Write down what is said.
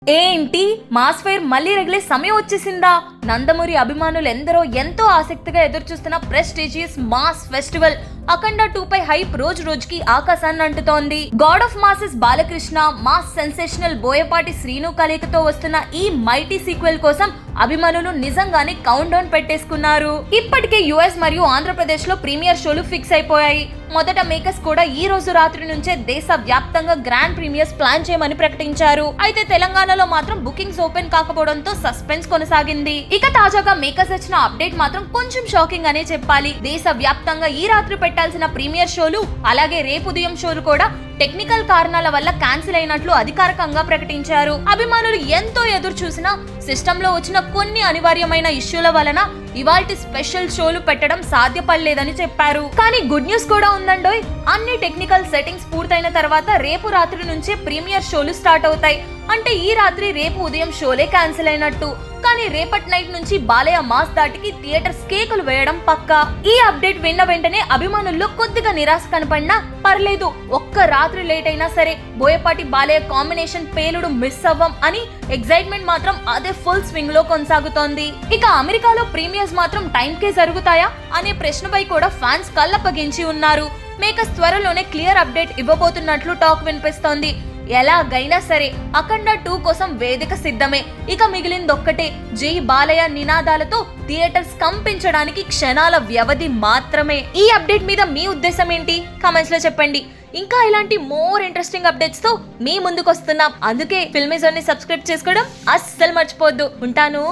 ఏంటి mass fire మళ్ళీ రగిలే సమయం వచ్చేసిందా? నందమూరి అభిమానులు ఎందరో ఎంతో ఆసక్తిగా ఎదురుచూస్తున్న ప్రెస్టీజియస్ మాస్ ఫెస్టివల్ అఖండ 2 పై హైప్ రోజు రోజుకి ఆకాశాన్ని అంటుతోంది. God of masses Balakrishna, mass sensational Boyapati Srinu కలయికతో వస్తున్న ఈ మైటీ సీక్వెల్ కోసం అభిమానులు నిజంగానే కౌంట్ డౌన్ పెట్టేసుకున్నారు. ఇప్పటికే యుఎస్ మరియు ఆంధ్రప్రదేశ్ లో ప్రీమియర్ షోలు ఫిక్స్ అయిపోయాయి. మొదట మేకర్స్ కూడా ఈ రోజు రాత్రి నుంచే దేశ వ్యాప్తంగా గ్రాండ్ ప్రీమియర్స్ ప్లాన్ చేయమని ప్రకటించారు. అయితే తెలంగాణలో మాత్రం బుకింగ్స్ ఓపెన్ కాకపోవడంతో సస్పెన్స్ కొనసాగింది. ఇక తాజాగా మేకర్స్ ఇచ్చిన అప్డేట్ మాత్రం కొంచెం షాకింగ్ అనే చెప్పాలి. దేశ వ్యాప్తంగా ఈ రాత్రి పెట్టాల్సిన ప్రీమియర్ షోలు అలాగే రేపు ఉదయం షోలు కూడా టెక్నికల్ కారణాల వల్ల క్యాన్సిల్ అయినట్లు అధికారికంగా ప్రకటించారు. అభిమానులు ఎంతో ఎదురు చూసినా సిస్టమ్ లో వచ్చిన కొన్ని అనివార్యమైన ఇష్యూల వలన ఇవాల్టి స్పెషల్ షోలు పెట్టడం సాధ్యపడలేదని చెప్పారు. కానీ గుడ్ న్యూస్ కూడా ఉందండోయ్. అన్ని టెక్నికల్ సెట్టింగ్స్ పూర్తయిన తర్వాత రేపు రాత్రి నుంచే ప్రీమియర్ షోలు స్టార్ట్ అవుతాయి. అంటే ఈ రాత్రి రేపు ఉదయం షోలే క్యాన్సిల్ అయినట్టు. కానీ రేపటి నైట్ నుంచి బాలయ్య మాస్ దాటికి థియేటర్స్ కేకులు వేయడం పక్కా. ఈ అప్డేట్ విన్న వెంటనే అభిమానుల్లో కొద్దిగా నిరాశ కనపడినా పర్లేదు, ఒక్క రాత్రి లేట్ అయినా సరే బోయపాటి బాలయ్య కాంబినేషన్ పేలుడు మిస్ అవ్వం అని ఎగ్జైట్మెంట్ మాత్రం అదే ఫుల్ స్వింగ్ లో కొనసాగుతోంది. ఇక అమెరికాలో ప్రీమియర్స్ మాత్రం టైం కే జరుగుతాయా అనే ప్రశ్నపై కూడా ఫ్యాన్స్ కళ్ళప్పగించి ఉన్నారు. మేకర్స్ థ్వరలోనే క్లియర్ అప్డేట్ ఇవ్వబోతున్నట్లు టాక్ వినిపిస్తోంది. ఎలాగైనా సరే అఖండ 2 కోసం వేదిక సిద్ధమే. ఇక మిగిలిందొక్కటే, జై బాలయ్య నినాదాలతో థియేటర్స్ కంపించడానికి క్షణాల వ్యవధి మాత్రమే. ఈ అప్డేట్ మీద మీ ఉద్దేశం ఏంటి? కామెంట్స్ లో చెప్పండి. ఇంకా ఇలాంటి మోర్ ఇంట్రెస్టింగ్ అప్డేట్స్ తో మీ ముందుకు వస్తున్నాం. అందుకే ఫిల్మీ జోన్ ని సబ్స్క్రైబ్ చేసుకోవడం అస్సలు మర్చిపోవద్దు. ఉంటాను.